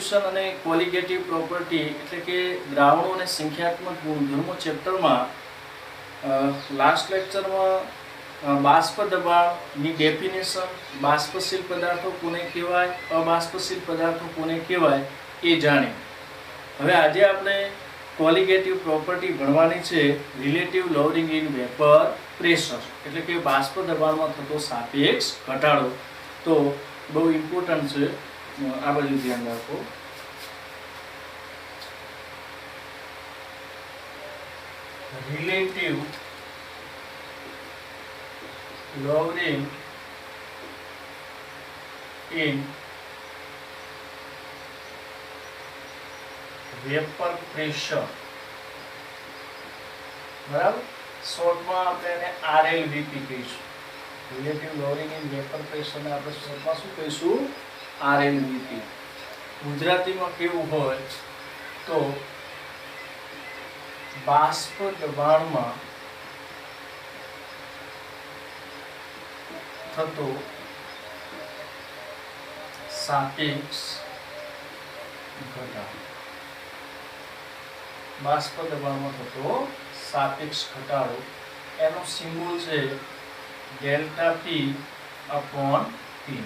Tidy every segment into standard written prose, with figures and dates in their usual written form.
Distribution અને colligative property એટલે કે દ્રાવણો અને સંખ્યાત્મક ગુણધર્મો ચેપ્ટરમાં લાસ્ટ લેક્ચરમાં બાષ્પ દબાણની ડેફિનેશન, બાષ્પશીલ પદાર્થો કોને કહેવાય, અબાષ્પશીલ પદાર્થો કોને કહેવાય એ જાણ્યું. હવે આજે આપણે કોલિગેટિવ પ્રોપર્ટી ભણવાની છે, relative lowering in vapour pressure એટલે કે બાષ્પ દબાણમાં થતો સાપેક્ષ ઘટાડો. તો બહુ ઇમ્પોર્ટન્ટ છે, આ બાજુ ધ્યાન રાખો. Relative lowering in vapour pressure, બરાબર, શોર્ટમાં આપણે એને RLVP કહીશું. Relative lowering in vapour pressure ને આપણે શોર્ટમાં શું કહીશું? RLVP. ગુજરાતીમાં કેવું હોય તો બાષ્પ દબાણમાં થતો સાપેક્ષ ઘટાડો. બાષ્પ દબાણમાં થતો સાપેક્ષ ઘટાડો, એનો સિમ્બોલ છે ડેલ્ટા P અપોન P.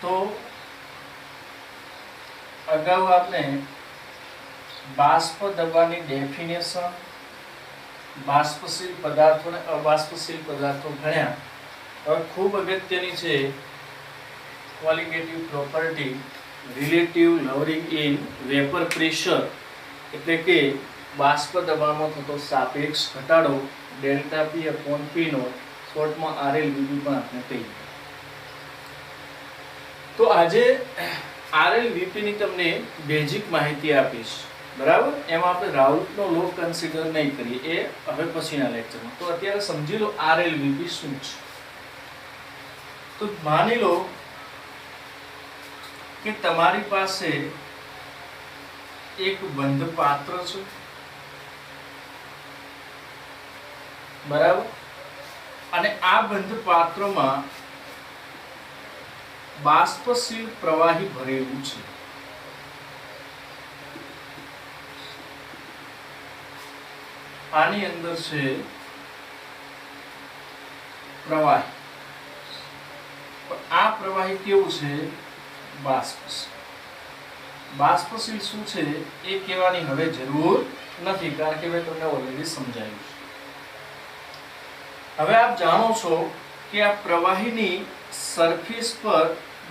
તો અગાઉ આપણે બાષ્પ દબાણની ડેફિનેશન, બાષ્પશીલ પદાર્થો અને અબાષ્પશીલ પદાર્થો ભણ્યા. હવે ખૂબ અગત્યની છે qualitative property relative lowering in vapour pressure એટલે કે બાષ્પ દબાણમાં થતો સાપેક્ષ ઘટાડો, delta P upon P naught, શોર્ટમાં RLVP પણ આપણે કહીએ. તો આજે RLVP ની તમને બેઝિક માહિતી આપીશ, બરાબર. એમાં આપણે રાઉલ્ટનો લો કન્સિડર નહીં કરીએ, એ હવે પછીના લેક્ચરમાં. તો અત્યારે સમજી લો RLVP શું છે. તો માની લો કે તમારી પાસે એક બંધ પાત્ર છે, બરાબર, અને આ બંધ પાત્રમાં બાષ્પશીલ પ્રવાહી ભરેલું છે. આની અંદર છે પ્રવાહી. આ પ્રવાહી કેવું છે? બાષ્પશીલ. બાષ્પશીલ શું છે એ કહેવાની હવે જરૂર નથી, કારણ કે મેં તમને ઓલરેડી સમજાવ્યું છે. હવે આપ જાણો છો કે આ પ્રવાહીની સરફેસ પર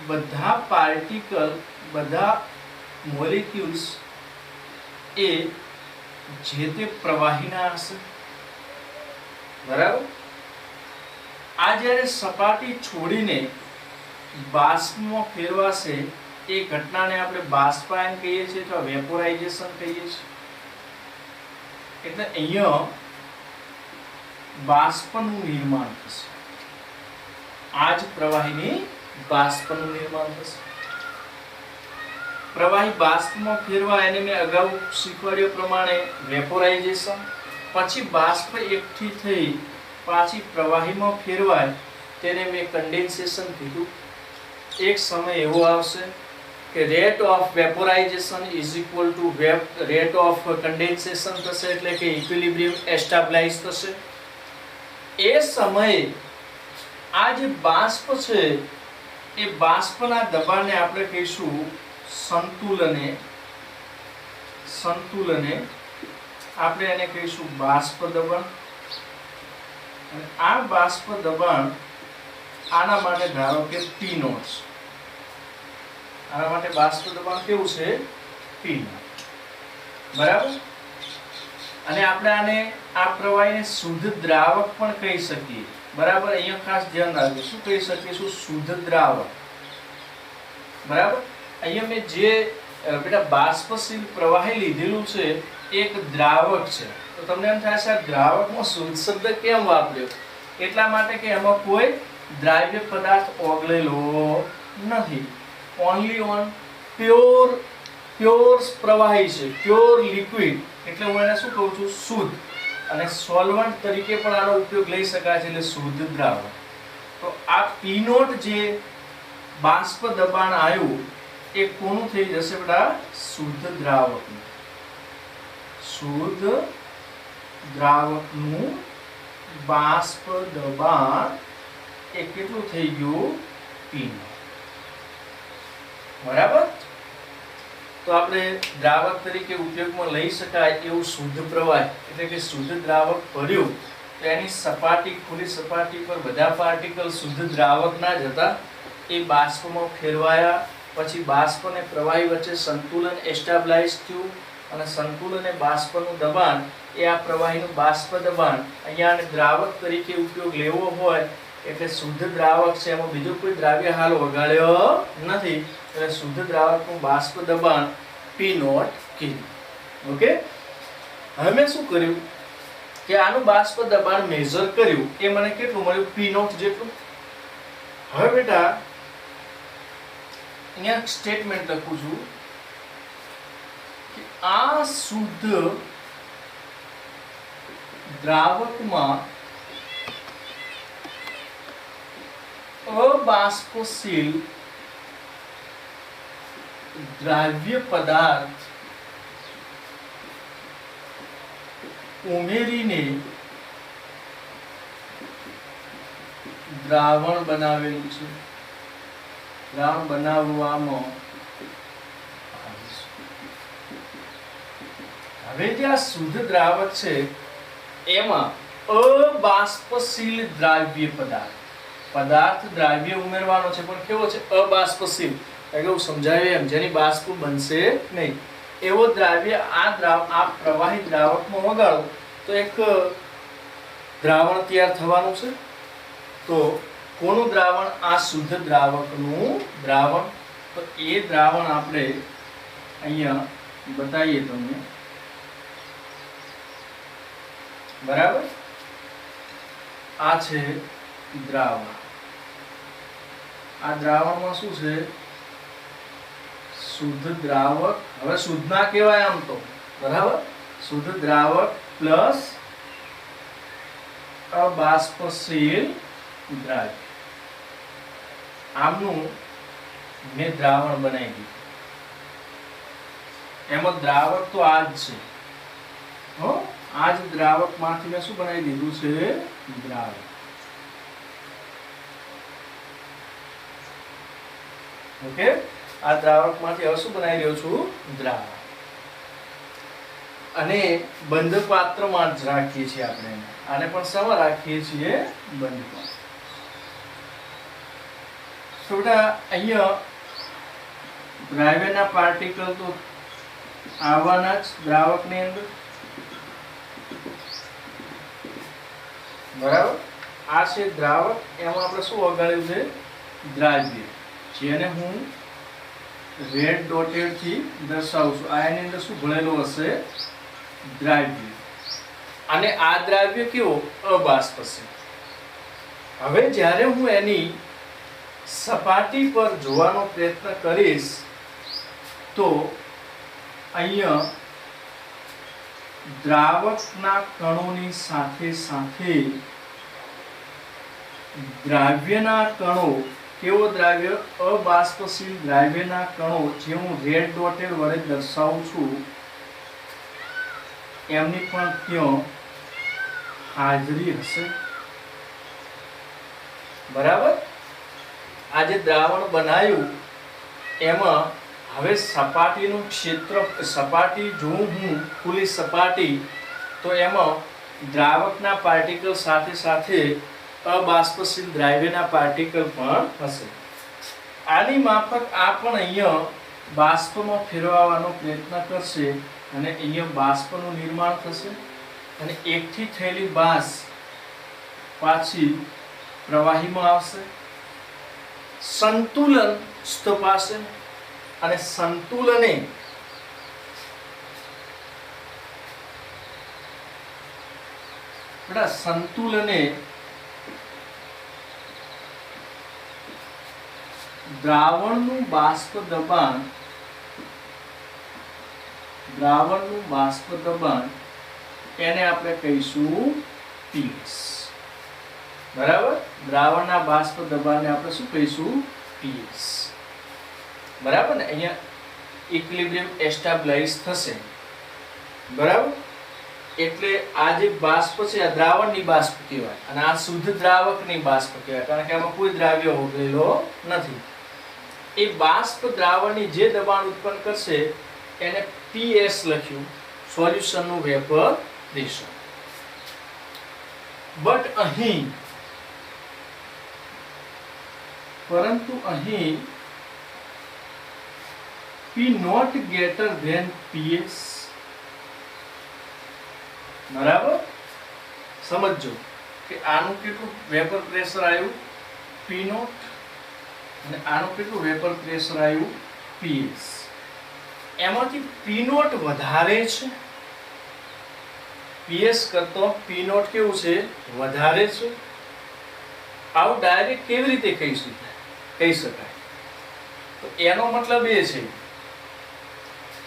બધા પાર્ટિકલ, બધા મોલેક્યુલ્સ એ જે તે પ્રવાહીના હશે, બરાબર. આ જ્યારે સપાટી છોડીને બાષ્પમાં ફેરવાશે એ ઘટનાને આપણે બાષ્પાયન કહીએ છીએ અથવા વેપોરાઇઝેશન કહીએ છીએ. એટલે અહીંયા બાષ્પનું નિર્માણ થશે. આ જ પ્રવાહીની બાષ્પનું નિર્માણ થશે. પ્રવાહી બાષ્પમાં ફેરવાય એને મેં અગાઉ શીખવાડ્યા પ્રમાણે વેપોરાઇઝેશન, પછી બાષ્પ એકઠી થઈ પાછી પ્રવાહીમાં ફેરવાય તેને મેં કન્ડેન્સેશન કીધું. એક સમય એવો આવશે કે rate of vaporisation is equal to rate of condensation થશે, એટલે કે ઇક્વિલિબ્રિયમ એસ્ટાબ્લાઇઝ થશે. એ સમયે આ જે બાષ્પ છે એ બાષ્પના દબાણને આપણે કહીશું સંતુલને. આપણે એને કહીશું બાષ્પ દબાણ. અને આ બાષ્પ દબાણ આના માટે ધારો કે P નોટ. આના માટે બાષ્પ દબાણ કેવું છે? P નોટ, બરાબર. અને આપણે આને આ પ્રવાહીને શુદ્ધ દ્રાવક પણ કહી શકીએ, બરાબર. અહીંયા ખાસ ધ્યાન રાખજો, શું કહી શકીશું? શુદ્ધ દ્રાવક, બરાબર. અહીંયા મેં જે બેટા બાષ્પશીલ પ્રવાહી લીધેલું છે એક દ્રાવક છે. તો તમને એમ થાય છે આ દ્રાવકમાં શુદ્ધ શબ્દ કેમ વાપર્યો? એટલા માટે કે એમાં કોઈ દ્રાવ્ય પદાર્થ ઓગળેલો નથી. ઓનલી ઓન પ્યોર પ્રવાહી છે, પ્યોર લિક્વિડ. એટલે હું એને શું કહું છું? શુદ્ધ. અને સોલ્વન્ટ તરીકે પણ આનો ઉપયોગ લઈ શકાય છે, એટલે શુદ્ધ દ્રાવક. તો આ P નોટ જે બાષ્પ દબાણ આવ્યું એ કોનું થઈ જશે બેટા? શુદ્ધ દ્રાવકનું. શુદ્ધ દ્રાવકનું બાષ્પ દબાણ એ કેટલું થઈ ગયું? P0. બરાબર. તો આપણે દ્રાવક તરીકે ઉપયોગમાં લઈ શકાય એવું શુદ્ધ પ્રવાહી એટલે કે શુદ્ધ દ્રાવક ભર્યું તો એની સપાટી, ખુલ્લી સપાટી પર બધા પાર્ટિકલ શુદ્ધ દ્રાવકના જ હતા. એ બાષ્પમાં ફેરવાયા, પછી બાષ્પ અને પ્રવાહી વચ્ચે સંતુલન એસ્ટાબ્લાઇઝ થયું અને સંતુલન અને બાષ્પનું દબાણ એ આ પ્રવાહીનું બાષ્પ દબાણ અહીંયા દ્રાવક તરીકે ઉપયોગ લેવો હોય એટલે શુદ્ધ દ્રાવક છે, એમાં બીજો કોઈ દ્રાવ્ય હાલ વગાડ્યો નથી, એટલે શુદ્ધ દ્રાવકનું બાષ્પ દબાણ P0 કીધું. ઓકે. હવે મેં શું કર્યું કે આનું બાષ્પ દબાણ મેઝર કર્યું, એ મને કેટલું મળ્યું? P0 જેટલું. હવે બેટા અહીંયા સ્ટેટમેન્ટ લખું છું કે આ શુદ્ધ દ્રાવકમાં અબાષ્પશીલ દ્રાવ્ય પદાર્થ ઉમેરીને દ્રાવણ બનાવેલું છે. દ્રાવણ બનાવવામાં હવે જે આ શુદ્ધ દ્રાવક છે એમાં અબાષ્પશીલ દ્રાવ્ય પદાર્થ દ્રાવ્ય ઉમેરવાનો છે, પણ કેવો છે? અબાષ્પશીલ. એટલે સમજાવ્યું એમ, જેની બાષ્પ બનશે નહીં એવો દ્રાવ્ય આ પ્રવાહી દ્રાવકમાં વગાડો તો એક દ્રાવણ તૈયાર થવાનું છે. તો કોનું દ્રાવણ? આ શુદ્ધ દ્રાવકનું દ્રાવણ. તો એ દ્રાવણ આપણે અહીંયા બતાવીએ તમને. બરાબર. આ છે દ્રાવણ. આ દ્રાવણમાં શું છે? શુદ્ધ દ્રાવક. હવે શુદ્ધ ના કહેવાય આમ તો, બરાબર. શુદ્ધ દ્રાવક પ્લસ અબાષ્પશીલ દ્રાવ્ય, આમનું મેં દ્રાવણ બનાવી દીધું. એમાં દ્રાવક તો આ જ છે. આ જ દ્રાવક માંથી મેં શું બનાવી દીધું છે? દ્રાવક. ઓકે. આ દ્રાવક માંથી હવે શું બનાવી રહ્યો છું? દ્રાવક. અને બંધ પાત્રમાં જ રાખીએ છીએ આપણે. આને પણ શેમાં રાખીએ છીએ? બંધ પાત્ર. તો બેટા અહીંયા દ્રાવ્યના પાર્ટિકલ તો આવવાના જ દ્રાવકની અંદર. બરાબર. આ છે દ્રાવક. એમાં આપણે શું વગાડ્યું છે? દ્રાવ્ય, જેને હું રેડ ડોટેડ થી દર્શાવું છું. આ એની અંદર શું ભળેલું હશે? દ્રાવ્ય. અને આ દ્રાવ્ય કેવો? અબાષ્પશીલ. હવે જ્યારે હું એની સપાટી પર જોવાનો પ્રયત્ન કરીશ તો અહીંયા દ્રાવકના કણોની સાથે સાથે દ્રાવ્યના કણો, કેવો દ્રાવ્ય? અબાષ્પશીલ દ્રાવ્યના કણો, જે હું રેડ ડોટેડ વડે દર્શાવું છું, એમની પણ ત્યાં હાજરી હશે. બરાબર. આ જે દ્રાવણ બનાવ્યું એમાં હવે સપાટીનું ક્ષેત્ર, સપાટી જોઉં હું ખુલ્લી સપાટી, તો એમાં દ્રાવકના પાર્ટિકલ સાથે સાથે અબાષ્પશીલ દ્રાવ્યના પાર્ટિકલ પણ હશે. આની માફક આ પણ અહીંયા બાષ્પમાં ફેરવવાનો પ્રયત્ન કરશે અને અહીંયા બાષ્પનું નિર્માણ થશે અને એકઠી થયેલી બાષ્પ પાછી પ્રવાહીમાં આવશે, સંતુલન સ્થપાશે અને સંતુલને દ્રાવણનું બાષ્પ દબાણ એને આપણે કહીશું Ts. બરાબર. દ્રાવણના બાષ્પ દબાણને આપણે શું કહીશું? PS. બરાબર ને, અહીંયા ઇક્વિલિબ્રિયમ એસ્ટાબ્લિશ થશે. બરાબર, એટલે આ જે બાષ્પ છે આ દ્રાવણની બાષ્પ કહેવાય અને આ શુદ્ધ દ્રાવકની બાષ્પ કહેવાય, કારણ કે આમાં કોઈ દ્રાવ્ય ઓગળેલો નથી. એ બાષ્પ દ્રાવણની જે દબાણ ઉત્પન્ન કરશે એને PS લખ્યું, સોલ્યુશનનું વેપર પ્રેશર. બટ અહીં પરંતુ અહીં P not greater than PS. બરાબર, સમજો કે આનું કેટલું વેપર પ્રેશર આવ્યું P નોટ અને આનું કેટલું વેપર પ્રેશર આવ્યું PS. એમાંથી P નોટ વધારે છે, PS કરતો P નોટ કેવું છે, વધારે છે. આવું ડાયરેક્ટ કેવી રીતે કહી શકાય? તો એનો મતલબ એ છે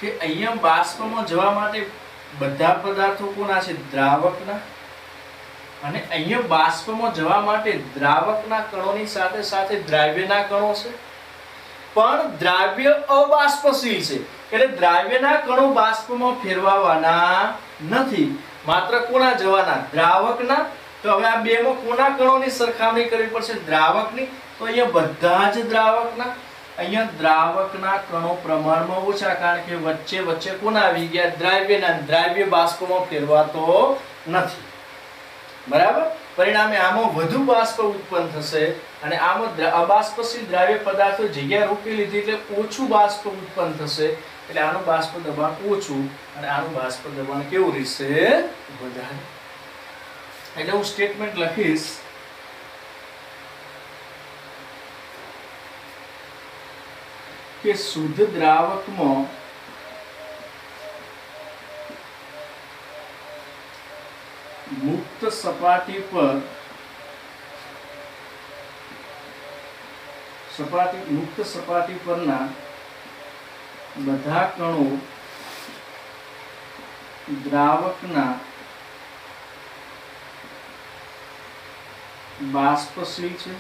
કે અહીંયા બાષ્પમાં જવા માટે બધા પદાર્થો કોના છે, દ્રાવકના, અને અહીંયા બાષ્પમાં જવા માટે દ્રાવકના કણોની સાથે સાથે દ્રાવ્યના કણો છે, પણ દ્રાવ્ય અબાષ્પશીલ છે, એટલે દ્રાવ્યના કણો બાષ્પમાં ફેરવાવાના નથી, માત્ર કોના જવાના, દ્રાવકના. તો હવે આ બેમાં કોના કણોની સરખામણી કરવી પડશે, દ્રાવકની. તો અહીંયા બધા જ દ્રાવકના, અહીંયા દ્રાવકના કણો પ્રમાણમાં ઓછા, કારણ કે વચ્ચે વચ્ચે કોના આવી ગયા, દ્રાવ્યના. દ્રાવ્ય બાષ્પમાં ફેરવાતો નથી. બરાબર, પરિણામે આમાં વધુ બાષ્પ ઉત્પન્ન થશે અને આમાં અબાષ્પશીલ દ્રાવ્ય પદાર્થો જગ્યા રોકી લીધી એટલે ઓછું બાષ્પ ઉત્પન્ન થશે, એટલે આનું બાષ્પ દબાણ ઓછું અને આનું બાષ્પ દબાણ કેવું રહેશે, વધારે. એટલે હું સ્ટેટમેન્ટ લખીશ કે શુદ્ધ દ્રાવકમાં મુક્ત સપાટી પરના બધા કણો દ્રાવકના બાષ્પશીલ છે,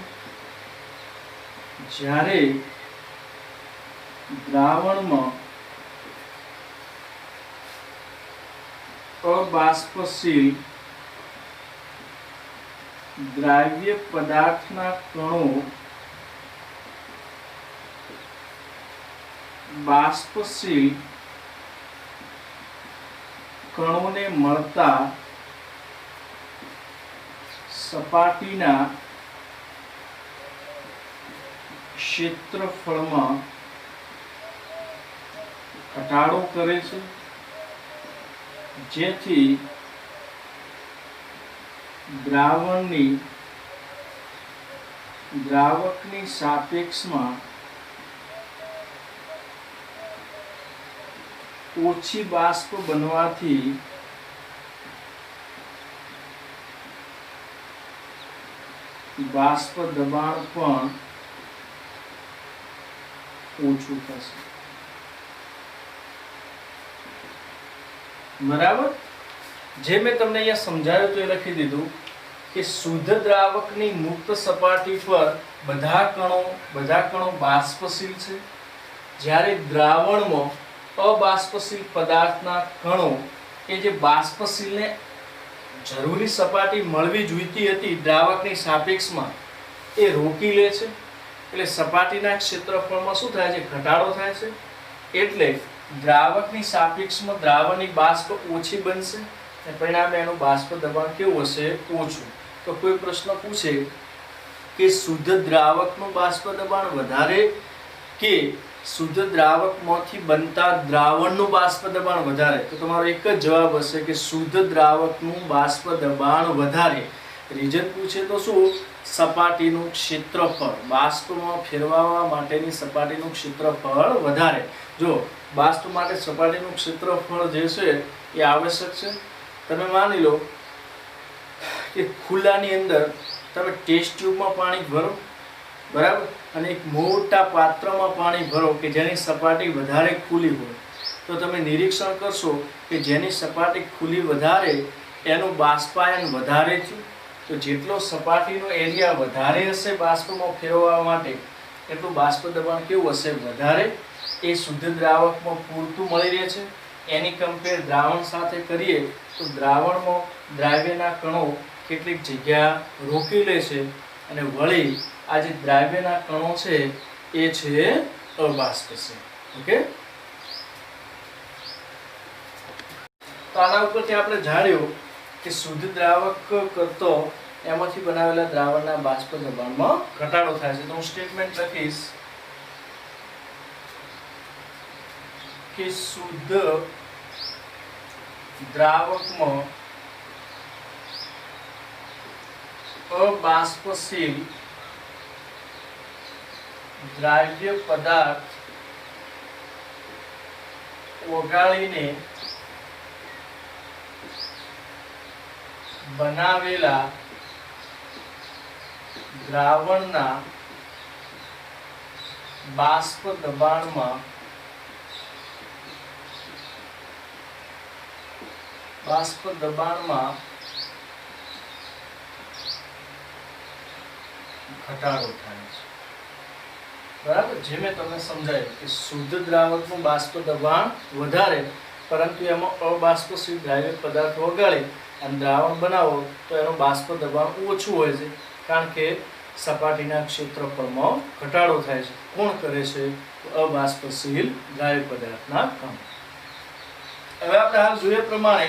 જ્યારે દ્રાવણમાં અબાષ્પશીલ દ્રાવ્ય પદાર્થના કણો બાષ્પશીલ કણોને મળતા સપાટીના ક્ષેત્રફળમાં ઘટાડો કરે છે, જેથી દ્રાવકની સાપેક્ષમાં ઓછી બાષ્પ બનવાથી બાષ્પ દબાણ પણ ઓછું થશે. બરાબર, જે મેં તમને અહીંયા સમજાવ્યું તો એ લખી દીધું કે શુદ્ધ દ્રાવકની મુક્ત સપાટી પર બધા કણો બાષ્પશીલ છે, જ્યારે દ્રાવણમાં અબાષ્પશીલ પદાર્થના કણો કે જે બાષ્પશીલને જરૂરી સપાટી મળવી જોઈતી હતી દ્રાવકની સાપેક્ષમાં એ રોકી લે છે, એટલે સપાટીના ક્ષેત્રફળમાં શું થાય છે, ઘટાડો થાય છે. એટલે દ્રાવકની સાપેક્ષમાં દ્રાવણની બાષ્પ ઓછી બનશે અને પરિણામે એનું બાષ્પ દબાણ કેવું હશે, ઓછું. તો કોઈ પ્રશ્ન પૂછે કે શુદ્ધ દ્રાવકનું બાષ્પ દબાણ વધારે કે શુદ્ધ દ્રાવકમાંથી બનતા દ્રાવણનું બાષ્પ દબાણ વધારે, તો તમારો એક જ જવાબ હશે કે શુદ્ધ દ્રાવકનું બાષ્પ દબાણ વધારે. રીઝન પૂછે તો શું, સપાટીનું ક્ષેત્રફળ, બાષ્પમાં ફેરવવા માટેની સપાટીનું ક્ષેત્રફળ વધારે. જો બાષ્પ માટે સપાટીનું ક્ષેત્રફળ જે છે એ આવશ્યક છે. તમે માની લો કે ખુલ્લાની અંદર તમે ટેસ્ટ ટ્યુબમાં પાણી ભરો, બરાબર, અને એક મોટા પાત્રમાં પાણી ભરો કે જેની સપાટી વધારે ખુલ્લી હોય, તો તમે નિરીક્ષણ કરશો કે જેની સપાટી ખુલ્લી વધારે એનું બાષ્પાયન વધારે થયું. તો જેટલો સપાટીનો એરિયા વધારે હશે બાષ્પમાં ફેરવવા માટે એટલું બાષ્પ દબાણ કેવું હશે? વધારે. એ શુદ્ધ દ્રાવકમાં પૂરતું મળી રહે છે. એની કમ્પેર દ્રાવણ સાથે કરીએ તો દ્રાવણમાં દ્રાવ્યના કણો કેટલીક જગ્યા રોકી લે છે અને વળી આ જે દ્રાવ્યના કણો છે એ છે અબાષ્પશીલ. ઓકે, તો આના ઉપરથી આપણે જાણ્યું કે શુદ્ધ દ્રાવક કરતો એમાંથી બનાવેલા દ્રાવણના બાષ્પ દબાણમાં ઘટાડો થાય છે. તો હું સ્ટેટમેન્ટ લખીશ કે શુદ્ધ દ્રાવકમાં અબાષ્પશીલ દ્રાવ્ય પદાર્થ ઓગાળીને બનાવેલા દ્રાવણના બાષ્પ દબાણમાં ઘટાડો થાય છે. બરાબર, જે મેં તમને સમજાયું કે શુદ્ધ દ્રાવકનું બાષ્પ દબાણ વધારે, પરંતુ એમાં અબાષ્પશીલ દ્રાવ્ય પદાર્થ ઓગાળી અને દ્રાવણ બનાવો તો એનું બાષ્પ દબાણ ઓછું હોય છે, કારણ કે સપાટીના ક્ષેત્રફળમાં ઘટાડો થાય છે. કોણ કરે છે? અબાષ્પશીલ દ્રાવ્ય પદાર્થના કણો. હવે આપણે હાલ જોઈએ પ્રમાણે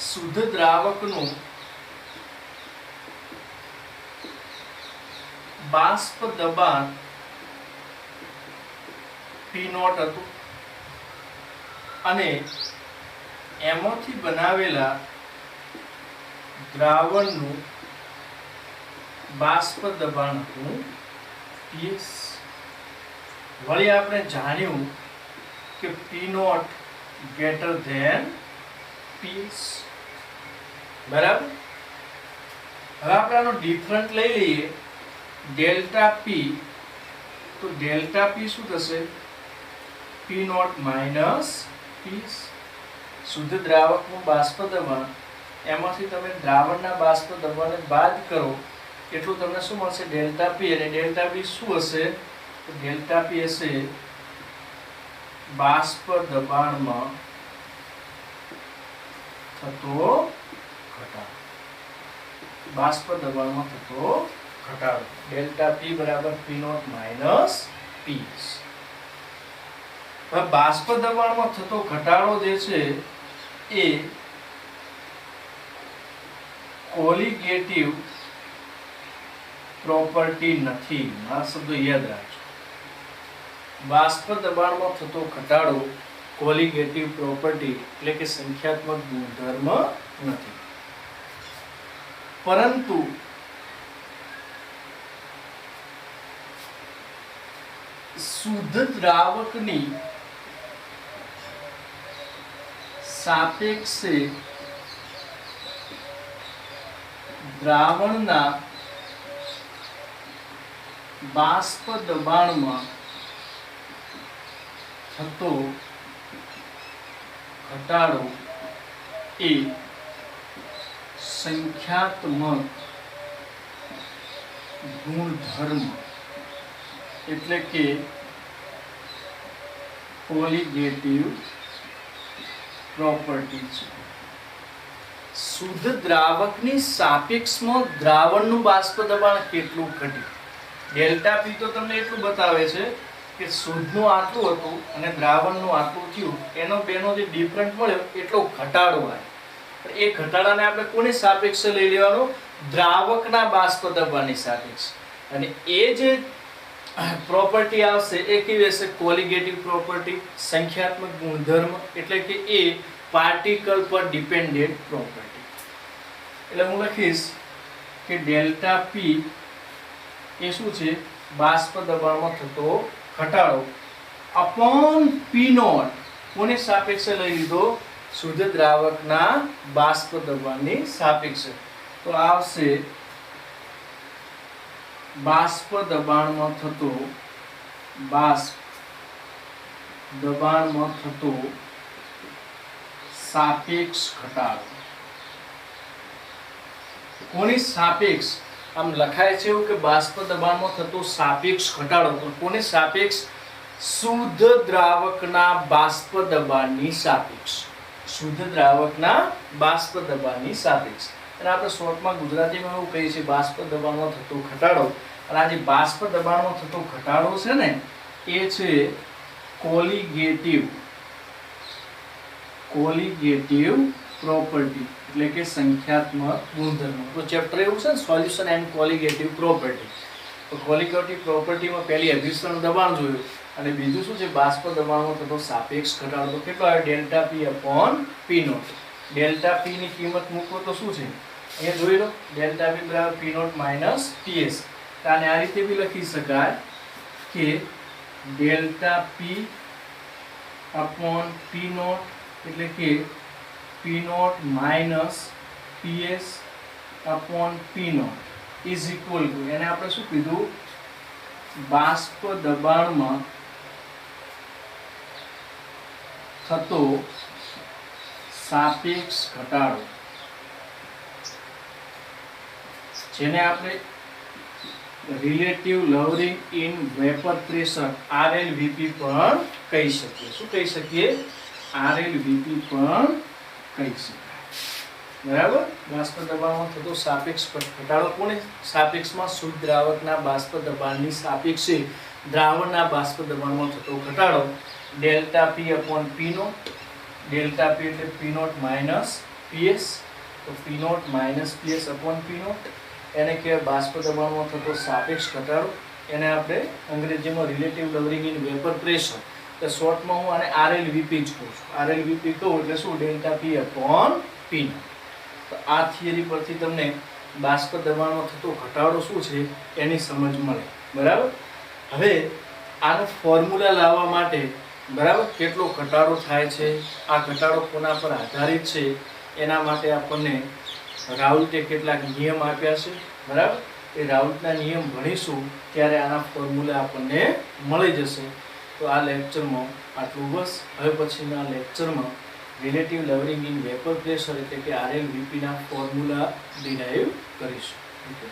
શુદ્ધ દ્રાવકનું બાષ્પ દબાણ P0 હતું અને એમાંથી બનાવેલા દ્રાવણનું બાષ્પ દબાણ હતું PS. વળી આપણે જાણ્યું કે P0 greater than PS. બરાબર. હવે આપણે આનો ડિફરન્ટ લઈ લઈએ ડેલ્ટા P. તો ડેલ્ટા P શું થશે? P0 minus PS. શુદ્ધ દ્રાવકનું બાષ્પ દબાણ એમાંથી તમે દ્રાવણના બાષ્પ દબાણને બાદ કરો એટલું તમને શું મળશે? Delta P. અને ડેલ્ટા P શું હશે? તો ડેલ્ટા P હશે બાષ્પ દબાણમાં થતો ઘટાડો. બાષ્પ દબાણમાં થતો ઘટાડો. ડેલ્ટા P બરાબર P0 minus PS. હવે બાષ્પ દબાણમાં થતો ઘટાડો જે છે એ કોલિગેટિવ પ્રોપર્ટી નથી. આ શબ્દો યાદ રાખજો. બાષ્પ દબાણમાં થતો ઘટાડો કોલિગેટિવ પ્રોપર્ટી એટલે કે સંખ્યાત્મક ગુણધર્મ નથી, પરંતુ શુદ્ધ દ્રાવકની સાપેક્ષે દ્રાવણના બાષ્પ દબાણમાં થતો ઘટાડો એ સંખ્યાત્મક ગુણધર્મ એટલે કે કોલિગેટિવ પ્રોપર્ટી છે. શુદ્ધ દ્રાવકની સાપેક્ષમાં દ્રાવણનું બાષ્પ દબાણ કેટલું ઘટ્યું? ડેલ્ટા P તો તમને એટલું બતાવે છે કે શુદ્ધનું આટલું હતું અને દ્રાવણનું આટલું થયું, એનો બેનો જે ડિફરન્ટ મળ્યો એટલો ઘટાડો આવ્યો. એ ઘટાડાને આપણે કોની સાપેક્ષે લઈ લેવાનો? દ્રાવકના બાષ્પ દબાણની સાપેક્ષે. અને એ જે પ્રોપર્ટી આવશે એ કેવી હશે? કોલિગેટિવ પ્રોપર્ટી, સંખ્યાત્મક ગુણધર્મ એટલે કે એ પાર્ટિકલ પર ડિપેન્ડન્ટ પ્રોપર્ટી. એટલે હું લખીશ કે ડેલ્ટા P એ શું છે? બાષ્પ દબાણમાં થતો ઘટાડો અપોન P0 કોની સાપેક્ષે લઈ લીધો? શુદ્ધ દ્રાવકના બાષ્પ દબાણની સાપેક્ષે. તો આવશે બાષ્પ દબાણમાં થતો સાપેક્ષ ઘટાડો. કોની સાપેક્ષ? આમ લખાય છે એવું કે બાષ્પ દબાણમાં થતો સાપેક્ષ ઘટાડો, પણ કોની સાપેક્ષ? શુદ્ધ દ્રાવકના બાષ્પ દબાણની સાપેક્ષ. શુદ્ધ દ્રાવકના બાષ્પ દબાણની સાપેક્ષ. અને આપણે શોર્ટમાં ગુજરાતીમાં એવું કહીએ છીએ બાષ્પ દબાણમાં થતો ઘટાડો. અને આ જે બાષ્પ દબાણમાં થતો ઘટાડો છે ને એ છે કોલિગેટિવ પ્રોપર્ટી, એટલે કે સંખ્યાત્મક ગુણધર્મ. તો ચેપ્ટર એવું છે ને સોલ્યુશન એન્ડ કોલિગેટિવ પ્રોપર્ટી. તો કોલિગેટિવ પ્રોપર્ટીમાં પહેલી અભિસરણ દબાણ જોયું અને બીજું શું છે? બાષ્પ દબાણમાં થતો સાપેક્ષ ઘટાડો. તો કેટલો આવે? Delta P upon P naught. Delta P ની કિંમત મૂકો તો શું છે? અહીંયા જોઈ લો, ડેલ્ટા પી બરાબર પી નોટ માઇનસ ટીએસ. આને આ રીતે બી લખી શકાય કે delta P upon P naught એટલે કે P naught minus PS upon P naught is equal to, એને આપણે શું કીધું? બાષ્પ દબાણમાં થતો સાપેક્ષ ઘટાડો, જેને આપણે relative lowering in vapour pressure RLVP પણ કહી શકીએ. શું કહી શકીએ? RLVP પણ કહી શકાય. બરાબર? બાષ્પ દબાણમાં થતો સાપેક્ષ ઘટાડો કોને સાપેક્ષમાં? શુદ્ધ દ્રાવકના બાષ્પ દબાણની સાપેક્ષે દ્રાવણના બાષ્પ દબાણમાં થતો ઘટાડો delta P upon P naught. Delta P એટલે પી નોટ માઇનસ પીએસ. તો P naught minus PS upon P naught એને કહેવાય બાષ્પ દબાણમાં થતો સાપેક્ષ ઘટાડો. એને આપણે અંગ્રેજીમાં relative lowering in vapour pressure, તો શોર્ટમાં હું આને RLVP જ કહું છું. RLVP કહું એટલે શું? Delta P upon P naught. તો આ થિયરી પરથી તમને બાષ્પ દબાણમાં થતો ઘટાડો શું છે એની સમજ મળે. બરાબર? હવે આનો ફોર્મ્યુલા લાવવા માટે, બરાબર, કેટલો ઘટાડો થાય છે, આ ઘટાડો કોના પર આધારિત છે, એના માટે આપણને રાઉલ્ટે કેટલાક નિયમ આપ્યા છે. બરાબર? એ રાઉલ્ટના નિયમ ભણીશું ત્યારે આના ફોર્મ્યુલા આપણને મળી જશે. તો આ લેક્ચરમાં આટલું બસ. હવે પછીના લેક્ચરમાં relative lowering in vapour pressure એટલે કે RLVP ના ફોર્મ્યુલા ડિરાઈવ કરીશું. ઓકે.